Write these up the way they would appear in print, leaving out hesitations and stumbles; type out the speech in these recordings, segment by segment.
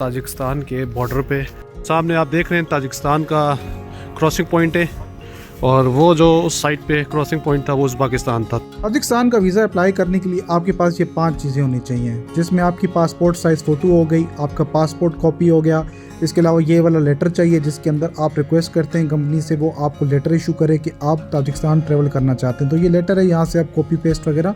Tajikistan के border पे सामने आप देख रहे हैं ताजिकिस्तान का क्रॉसिंग पॉइंट है और वो जो उस साइड पे क्रॉसिंग पॉइंट था वो उज़्बेकिस्तान था। ताजिकिस्तान का वीज़ा अप्लाई करने के लिए आपके पास ये 5 चीज़ें होनी चाहिए, जिसमें आपकी पासपोर्ट साइज़ फ़ोटो हो गई, आपका पासपोर्ट कॉपी हो गया, इसके अलावा ये वाला लेटर चाहिए जिसके अंदर आप रिक्वेस्ट करते हैं कंपनी से वो आपको लेटर इशू करे कि आप ताजिकिस्तान ट्रैवल करना चाहते हैं। तो ये लेटर है, यहाँ से आप कॉपी पेस्ट वगैरह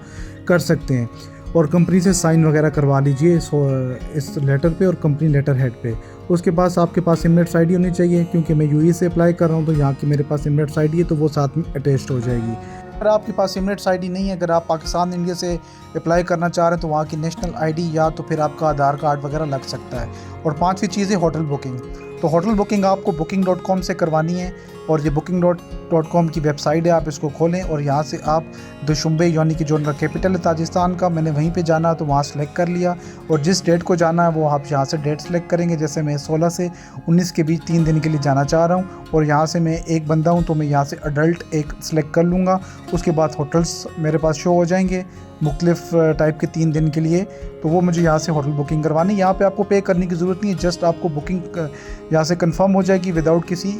कर सकते हैं और कंपनी से साइन वगैरह करवा लीजिए इस लेटर पे और कंपनी लेटर हेड पे। उसके बाद आपके पास एमिरेट्स आईडी होनी चाहिए, क्योंकि मैं यूएई से अप्लाई कर रहा हूँ तो यहाँ की मेरे पास एमिरेट्स आईडी है तो वो साथ में अटैच्ड हो जाएगी। अगर आपके पास एमिरेट्स आईडी नहीं है, अगर आप पाकिस्तान इंडिया से अप्लाई करना चाह रहे हैं तो वहाँ की नेशनल आईडी या तो फिर आपका आधार कार्ड वगैरह लग सकता है। और 5वीं चीज़ है होटल बुकिंग। तो होटल बुकिंग आपको booking.com से करवानी है और ये booking.com की वेबसाइट है, आप इसको खोलें और यहाँ से आप दुशंबे यानी कि जो उनका कैपिटल है ताजिकिस्तान का, मैंने वहीं पे जाना तो वहाँ सेलेक्ट कर लिया और जिस डेट को जाना है वो आप यहाँ से डेट सेलेक्ट करेंगे। जैसे मैं 16 से 19 के बीच 3 दिन के लिए जाना चाह रहा हूँ और यहाँ से मैं एक बंदा हूँ तो मैं यहाँ से अडल्ट एक सेलेक्ट कर लूँगा। उसके बाद होटल्स मेरे पास शो हो जाएंगे मुख्तलिफ टाइप के 3 दिन के लिए, तो वो मुझे यहाँ से होटल बुकिंग करवानी। यहाँ पे आपको पे करने की ज़रूरत नहीं है, जस्ट आपको बुकिंग यहाँ से कंफर्म हो जाएगी विदाउट किसी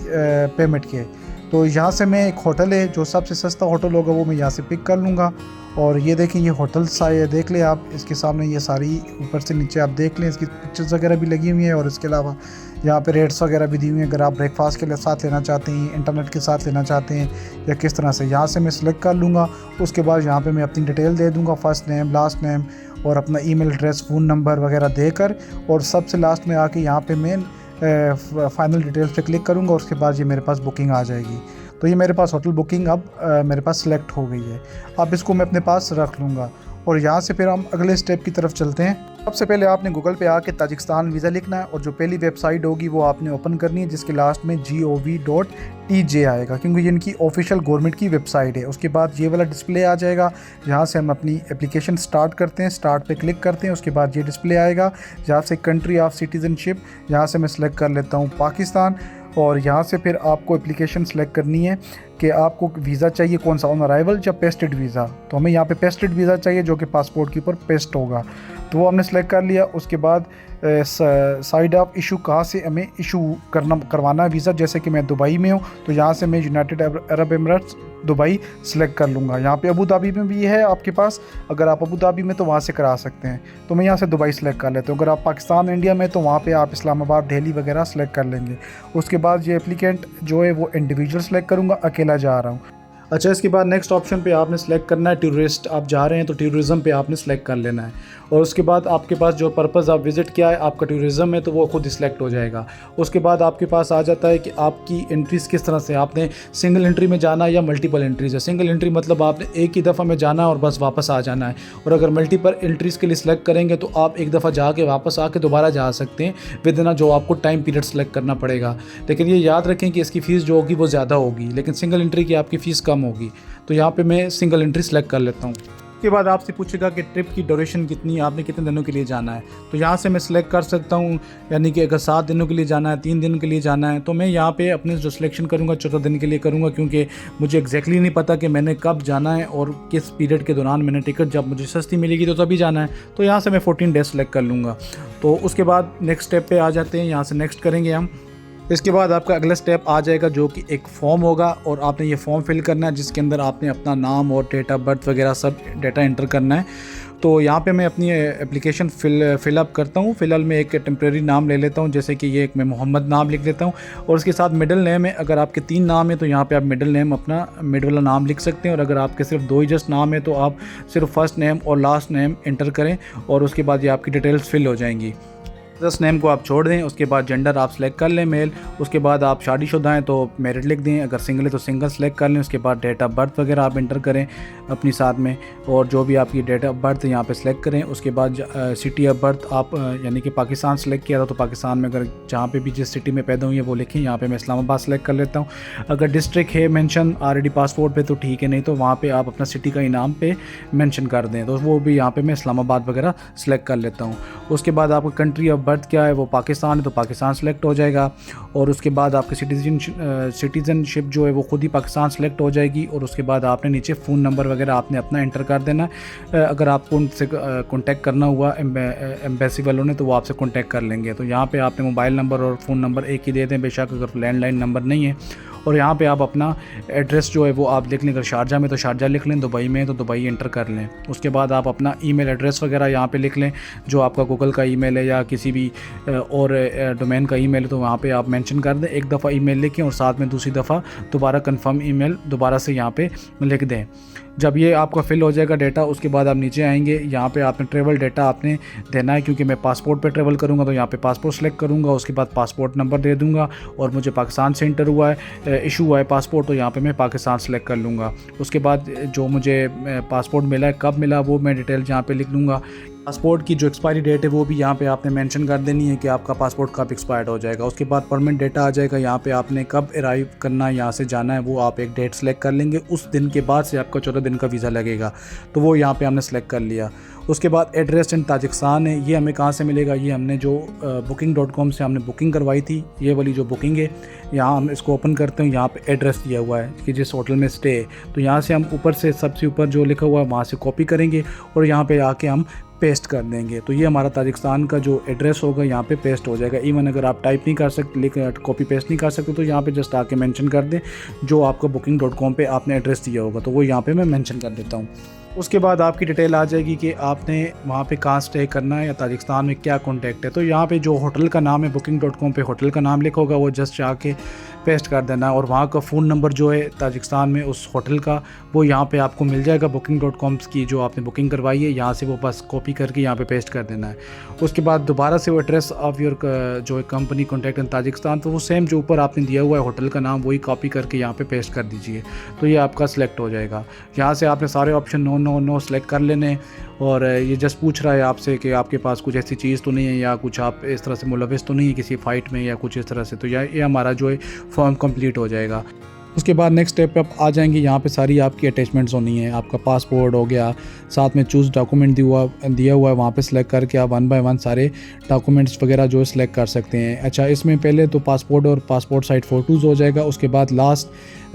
पेमेंट के। तो यहाँ से मैं एक होटल है जो सबसे सस्ता होटल होगा वो मैं यहाँ से पिक कर लूँगा। और ये देखें ये होटल देख लें आप, इसके सामने ये सारी ऊपर से नीचे आप देख लें, इसकी पिक्चर्स वगैरह भी लगी हुई हैं और इसके अलावा यहाँ पे रेट्स वगैरह भी दी हुई हैं। अगर आप ब्रेकफास्ट के लिए साथ लेना चाहते हैं, इंटरनेट के साथ लेना चाहते हैं या किस तरह से, यहाँ से मैं सिलेक्ट कर लूँगा। उसके बाद यहाँ पे मैं अपनी डिटेल दे दूँगा, फर्स्ट नेम लास्ट नेम और अपना ईमेल एड्रेस फ़ोन नंबर वगैरह देकर, और सबसे लास्ट में आके यहाँ पे मैं फाइनल डिटेल्स पे क्लिक करूँगा। उसके बाद ये मेरे पास बुकिंग आ जाएगी। तो ये मेरे पास होटल बुकिंग अब मेरे पास सिलेक्ट हो गई है। अब इसको मैं अपने पास रख लूँगा और यहाँ से फिर हम अगले स्टेप की तरफ चलते हैं। सबसे पहले आपने गूगल पे आके ताजिकिस्तान वीज़ा लिखना है और जो पहली वेबसाइट होगी वो आपने ओपन करनी है जिसके लास्ट में gov.tj आएगा, क्योंकि ये इनकी ऑफिशियल गवर्नमेंट की वेबसाइट है। उसके बाद ये वाला डिस्प्ले आ जाएगा, यहाँ से हम अपनी एप्लीकेशन स्टार्ट करते हैं, स्टार्ट पे क्लिक करते हैं। उसके बाद ये डिस्प्ले आएगा, यहाँ से कंट्री ऑफ सिटीज़नशिप, यहाँ से मैं सिलेक्ट कर लेता हूँ पाकिस्तान और यहाँ से फिर आपको एप्लीकेशन सेलेक्ट करनी है कि आपको वीज़ा चाहिए कौन सा, ऑन अराइवल या पेस्टेड वीज़ा। तो हमें यहाँ पे पेस्टेड वीज़ा चाहिए जो कि पासपोर्ट के ऊपर पेस्ट होगा, तो वो हमने सेलेक्ट कर लिया। उसके बाद साइड ऑफ इशू कहाँ से हमें इशू करवाना है वीज़ा, जैसे कि मैं दुबई में हूँ तो यहाँ से मैं United Arab Emirates Dubai select कर लूँगा। यहाँ पे अबू धाबी में भी है आपके पास, अगर आप अबू धाबी में तो वहाँ से करा सकते हैं, तो मैं यहाँ से दुबई सेलेक्ट कर लेता हूँ। अगर आप पाकिस्तान इंडिया में तो वहाँ पे आप इस्लामाबाद दिल्ली वगैरह सेलेक्ट कर लेंगे। उसके बाद ये एप्लीकेंट जो है वो इंडिविजुअल सेलेक्ट करूँगा, अकेला जा रहा हूँ। अच्छा, इसके बाद नेक्स्ट ऑप्शन पे आपने सेलेक्ट करना है टूरिस्ट, आप जा रहे हैं तो टूरिज़म पे आपने सेलेक्ट कर लेना है। और उसके बाद आपके पास जो पर्पज़ आप विज़िट किया है आपका टूरिज़म है तो वो खुद ही सिलेक्ट हो जाएगा। उसके बाद आपके पास आ जाता है कि आपकी एंट्रीज़ किस तरह से, आपने सिंगल एंट्री में जाना है या मल्टीपल एंट्रीज़ है। सिंगल एंट्री मतलब आपने एक ही दफ़ा में जाना है और बस वापस आ जाना है, और अगर मल्टीपल एंट्रीज़ के लिए सिलेक्ट करेंगे तो आप एक दफ़ा जाके वापस आके दोबारा जा सकते हैं विद इन जो आपको टाइम पीरियड सेलेक्ट करना पड़ेगा। लेकिन ये याद रखें कि इसकी फ़ीस जो होगी वो ज़्यादा होगी, लेकिन सिंगल एंट्री की आपकी फ़ीस कम होगी। तो यहाँ पे मैं सिंगल एंट्री सेलेक्ट कर लेता हूँ। उसके बाद आपसे पूछेगा कि ट्रिप की ड्यूरेशन कितनी है, आपने कितने दिनों के लिए जाना है। तो यहाँ से मैं सिलेक्ट कर सकता हूँ, यानी कि अगर 7 दिनों के लिए जाना है, 3 दिन के लिए जाना है, तो मैं यहाँ पे अपने जो सिलेक्शन करूँगा 14 दिन के लिए करूँगा, क्योंकि मुझे एग्जैक्टली नहीं पता कि मैंने कब जाना है और किस पीरियड के दौरान मैंने टिकट जब मुझे सस्ती मिलेगी तो तभी जाना है। तो यहाँ से मैं 14 डेज सेलेक्ट कर लूँगा। तो उसके बाद नेक्स्ट स्टेप पर आ जाते हैं, यहाँ से नेक्स्ट करेंगे हम। इसके बाद आपका अगला स्टेप आ जाएगा जो कि एक फॉर्म होगा और आपने ये फॉर्म फिल करना है जिसके अंदर आपने अपना नाम और डेट ऑफ बर्थ वगैरह सब डेटा एंटर करना है। तो यहाँ पे मैं अपनी एप्लीकेशन फिलअप करता हूँ। फ़िलहाल मैं एक टेम्प्रेरी नाम ले लेता हूँ, जैसे कि ये एक मैं मोहम्मद नाम लिख देता हूँ और उसके साथ मिडिल नेम है। अगर आपके 3 नाम है तो यहाँ पे आप मिडिल नेम अपना मिड वाला नाम लिख सकते हैं, और अगर आपके सिर्फ 2 ही जस्ट नाम है तो आप सिर्फ फर्स्ट नेम और लास्ट नेम एंटर करें और उसके बाद ये आपकी डिटेल्स फिल हो जाएंगी। फर्स्ट नेम को आप छोड़ दें, उसके बाद जेंडर आप सेलेक्ट कर लें मेल, उसके बाद आप शादीशुदा हैं तो मैरिड लिख दें, अगर सिंगल है तो सिंगल सेलेक्ट कर लें। उसके बाद डेट ऑफ बर्थ वगैरह आप इंटर करें अपनी साथ में, और जो भी आपकी डेट ऑफ बर्थ यहाँ पे सिलेक्ट करें। उसके बाद सिटी ऑफ बर्थ आप यानी कि पाकिस्तान सेलेक्ट किया था तो पाकिस्तान में अगर जहाँ पे भी जिस सिटी में पैदा हुई है वो लिखें। यहाँ पे मैं इस्लामाबाद सेलेक्ट कर लेता हूँ। अगर डिस्ट्रिक्ट है मेंशन ऑलरेडी पासपोर्ट पे तो ठीक है, नहीं तो वहाँ पे आप अपना सिटी का इनाम पे मेंशन कर दें, तो वो भी यहाँ पे मैं इस्लामाबाद वगैरह सेलेक्ट कर लेता हूँ। उसके बाद आपका कंट्री ऑफ बर्थ क्या है वो पाकिस्तान है तो पाकिस्तान सेलेक्ट हो जाएगा, और उसके बाद आपकी सिटीज़नशिप जो है वो ख़ुद ही पाकिस्तान सेलेक्ट हो जाएगी। और उसके बाद आपने नीचे फ़ोन नंबर वगैरह आपने अपना इंटर कर देना है। अगर आपको उनसे कॉन्टैक्ट करना हुआ एम्बेसी वालों ने तो वो आपसे कॉन्टैक्ट कर लेंगे। तो यहाँ पे आपने मोबाइल नंबर और फ़ोन नंबर एक ही दे दें बेशक, अगर लैंडलाइन नंबर नहीं है। और यहाँ पे आप अपना एड्रेस जो है वो आप लिख लें, अगर शारजा में तो शारजा लिख लें, दुबई में तो दुबई इंटर कर लें। उसके बाद आप अपना ईमेल एड्रेस वगैरह यहाँ पे लिख लें, जो आपका गूगल का ईमेल है या किसी भी और डोमेन का ईमेल है तो वहाँ पे आप मेंशन कर दें। एक दफ़ा ईमेल लिखें और साथ में दूसरी दफ़ा दोबारा कंफर्म ईमेल दोबारा से यहाँ पे लिख दें। जब ये आपका फिल हो जाएगा डाटा, उसके बाद आप नीचे आएंगे, यहाँ पे आपने ट्रैवल डाटा आपने देना है। क्योंकि मैं पासपोर्ट पे ट्रैवल करूँगा तो यहाँ पे पासपोर्ट सेलेक्ट करूँगा, उसके बाद पासपोर्ट नंबर दे दूँगा, और मुझे पाकिस्तान से इंटर हुआ है इशू हुआ है पासपोर्ट तो यहाँ पे मैं पाकिस्तान सेलेक्ट कर लूँगा। उसके बाद जो मुझे पासपोर्ट मिला है कब मिला वो मैं डिटेल यहाँ पे लिख लूँगा। पासपोर्ट की जो एक्सपायरी डेट है वो भी यहाँ पे आपने मेंशन कर देनी है कि आपका पासपोर्ट कब एक्सपायर्ड हो जाएगा। उसके बाद परमानेंट डेटा आ जाएगा, यहाँ पे आपने कब अराइव करना है, यहाँ से जाना है, वो आप एक डेट सेलेक्ट कर लेंगे। उस दिन के बाद से आपका 14 दिन का वीज़ा लगेगा, तो वो यहाँ पे हमने सेलेक्ट कर लिया। उसके बाद एड्रेस इन ताजिकिस्तान है, ये हमें कहाँ से मिलेगा, ये हमने जो booking.com से हमने बुकिंग करवाई थी, ये वाली जो बुकिंग है, यहाँ हम इसको ओपन करते हैं। यहाँ पे एड्रेस दिया हुआ है कि जिस होटल में स्टे है, तो यहाँ से हम ऊपर से सबसे ऊपर जो लिखा हुआ है वहाँ से कॉपी करेंगे और यहाँ पे आके हम पेस्ट कर देंगे। तो ये हमारा ताजिकिस्तान का जो एड्रेस होगा यहाँ पे पेस्ट हो जाएगा। इवन अगर आप टाइप नहीं कर सकते, लेकिन कॉपी पेस्ट नहीं कर सकते, तो यहाँ पे जस्ट आके मेंशन कर दें जो आपका booking.com पे आपने एड्रेस दिया होगा, तो वो यहाँ पे मैं मेंशन कर देता हूँ। उसके बाद आपकी डिटेल आ जाएगी कि आपने वहाँ पे कहाँ स्टे करना है या ताजिकिस्तान में क्या कॉन्टैक्ट है। तो यहाँ पे जो होटल का नाम है booking.com पे होटल का नाम लिखा होगा वो जस्ट आके पेस्ट कर देना, और वहाँ का फ़ोन नंबर जो है ताजिकिस्तान में उस होटल का वो यहाँ पे आपको मिल जाएगा। booking.com की जो आपने बुकिंग करवाई है यहाँ से वो बस कॉपी करके यहाँ पे पेस्ट कर देना है। उसके बाद दोबारा से वो एड्रेस ऑफ योर जो है कंपनी कॉन्टैक्ट इन ताजिकिस्तान, तो वो सेम जो ऊपर आपने दिया हुआ है होटल का नाम वही कॉपी करके यहाँ पे पेस्ट कर दीजिए, तो ये आपका सिलेक्ट हो जाएगा। यहाँ से आपने सारे ऑप्शन नो सेलेक्ट कर लेने, और ये जस्ट पूछ रहा है आपसे कि आपके पास कुछ ऐसी चीज़ तो नहीं है या कुछ आप इस तरह से मुलविस तो नहीं है किसी फ़ाइट में या कुछ इस तरह से, तो ये हमारा जो है फॉर्म कंप्लीट हो जाएगा। उसके बाद नेक्स्ट स्टेप पे आप आ जाएंगे, यहाँ पे सारी आपकी अटैचमेंट्स होनी है। आपका पासपोर्ट हो गया, साथ में चूज़ डॉक्यूमेंट दिया हुआ है, वहाँ पे सेलेक्ट करके आप 1 बाय 1 सारे डॉक्यूमेंट्स वगैरह जो है सिलेक्ट कर सकते हैं। अच्छा, इसमें पहले तो पासपोर्ट और पासपोर्ट साइज फ़ोटोज़ हो जाएगा। उसके बाद लास्ट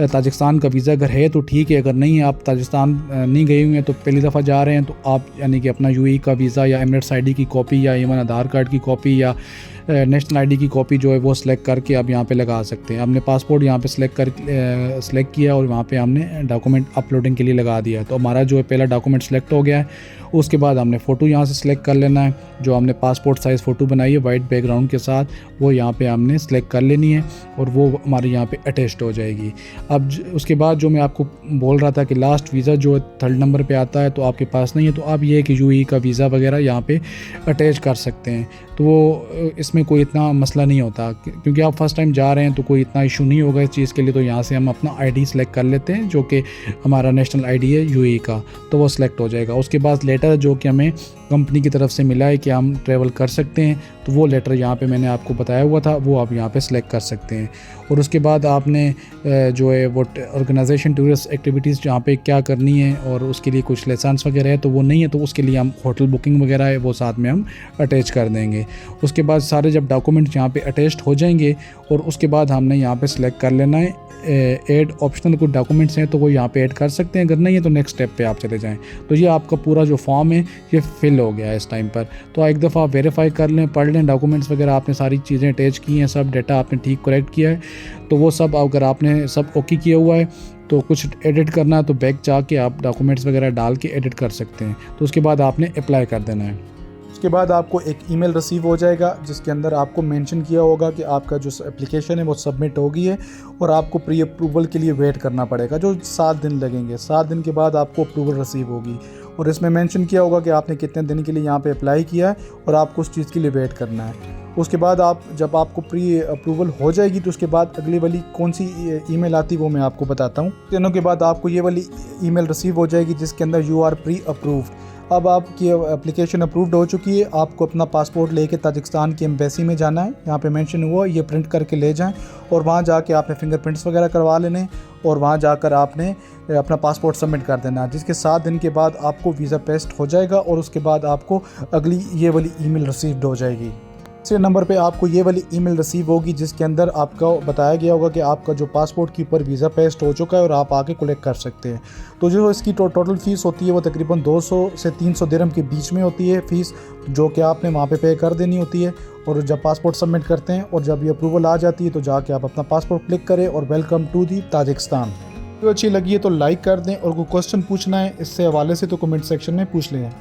ताजिकिस्तान का वीज़ा अगर है तो ठीक है, अगर नहीं है आप ताजिकिस्तान नहीं गए हुए हैं तो पहली दफ़ा जा रहे हैं तो आप यानी कि अपना यूएई का वीज़ा या एमिरेट्स आईडी की कॉपी या इवन आधार कार्ड की कॉपी या नेशनल आईडी की कॉपी जो है वो सिलेक्ट करके आप यहाँ पे लगा सकते हैं। हमने पासपोर्ट यहाँ पे सिलेक्ट किया और वहाँ पे हमने डॉक्यूमेंट अपलोडिंग के लिए लगा दिया, तो हमारा जो है पहला डॉक्यूमेंट सिलेक्ट हो गया है। उसके बाद हमने फ़ोटो यहाँ से सिलेक्ट कर लेना है, जो हमने पासपोर्ट साइज़ फ़ोटो बनाई है वाइट बैकग्राउंड के साथ, वो यहाँ पे हमने सिलेक्ट कर लेनी है और वो हमारे यहाँ पे अटैच्ड हो जाएगी। अब उसके बाद जो मैं आपको बोल रहा था कि लास्ट वीज़ा जो 3rd नंबर पे आता है तो आपके पास नहीं है, तो आप ये कि यूएई का वीज़ा वगैरह यहाँ पे अटैच कर सकते हैं, तो वो इसमें कोई इतना मसला नहीं होता क्योंकि आप फर्स्ट टाइम जा रहे हैं तो कोई इतना इशू नहीं होगा इस चीज़ के लिए। तो यहाँ से हम अपना आईडी सेलेक्ट कर लेते हैं जो कि हमारा नेशनल आईडी है यूएई का, तो वो सिलेक्ट हो जाएगा। उसके बाद लेटर जो कि हमें कंपनी की तरफ से मिला है कि हम ट्रैवल कर सकते हैं, तो वो लेटर यहाँ पे मैंने आपको बताया हुआ था, वो आप यहाँ पे सिलेक्ट कर सकते हैं। और उसके बाद आपने जो है वो ऑर्गेनाइजेशन टूरिस्ट एक्टिविटीज़ जहाँ पे क्या करनी है और उसके लिए कुछ लाइसेंस वगैरह है तो वो नहीं है, तो उसके लिए हम होटल बुकिंग वगैरह है वो साथ में हम अटैच कर देंगे। उसके बाद सारे जब डॉक्यूमेंट्स यहाँ पे अटैच्ड हो जाएंगे और उसके बाद हमने यहाँ पे सिलेक्ट कर लेना है ऐड ऑप्शनल कुछ डॉक्यूमेंट्स हैं तो वो यहाँ पे ऐड कर सकते हैं, अगर नहीं है तो नेक्स्ट स्टेप पे आप चले जाएं। तो ये आपका पूरा जो फॉर्म है ये फिल हो गया है इस टाइम पर। तो एक दफ़ा आप वेरीफाई कर लें, पढ़ लें डॉक्यूमेंट्स वगैरह, आपने सारी चीज़ें अटैच की हैं, सब डाटा आपने ठीक करेक्ट किया है, तो वो सब अगर आपने सब ओके किया हुआ है तो कुछ एडिट करना है तो बैक जाके आप डॉक्यूमेंट्स वगैरह डाल के एडिट कर सकते हैं। तो उसके बाद आपने अप्लाई कर देना है। उसके बाद आपको एक ईमेल रिसीव हो जाएगा जिसके अंदर आपको मेंशन किया होगा कि आपका जो एप्लीकेशन है वो सबमिट हो गई है और आपको प्री अप्रूवल के लिए वेट करना पड़ेगा, जो 7 दिन लगेंगे। 7 दिन के बाद आपको अप्रूवल रिसीव होगी और इसमें मेंशन किया होगा कि आपने कितने दिन के लिए यहाँ पे अप्लाई किया है और आपको उस चीज़ के लिए वेट करना है। उसके बाद जब आपको प्री अप्रूवल हो जाएगी तो उसके बाद अगली वाली कौन सी ईमेल आती है वो मैं आपको बताता हूँ। दिनों के बाद आपको ये वाली ईमेल रिसीव हो जाएगी जिसके अंदर यू आर प्री अप्रूव्ड। अब आपकी एप्लीकेशन अप्रूव्ड हो चुकी है, आपको अपना पासपोर्ट लेके ताजिकिस्तान की एम्बेसी में जाना है, यहाँ पे मेंशन हुआ ये प्रिंट करके ले जाएं और वहाँ जाके आपने फिंगरप्रिंट्स वगैरह करवा लेने और वहाँ जाकर आपने अपना पासपोर्ट सबमिट कर देना, जिसके 7 दिन के बाद आपको वीज़ा पेस्ट हो जाएगा और उसके बाद आपको अगली ये वाली ईमेल रिसीव्ड हो जाएगी। तीसरे नंबर पे आपको ये वाली ईमेल रिसीव होगी जिसके अंदर आपको बताया गया होगा कि आपका जो पासपोर्ट के ऊपर वीज़ा पेस्ट हो चुका है और आप आके कलेक्ट कर सकते हैं। तो जो इसकी टोटल फ़ीस होती है वो तकरीबन 200 से 300 दिरहम के बीच में होती है फ़ीस, जो कि आपने वहाँ पे कर देनी होती है। और जब पासपोर्ट सबमिट करते हैं और जब ये अप्रूवल आ जाती है तो जाके आप अपना पासपोर्ट क्लिक करें और welcome to the Tajikistan. Video अच्छी लगी है तो लाइक कर दें और कोई क्वेश्चन पूछना है इससे हवाले से तो कमेंट सेक्शन में पूछ लें।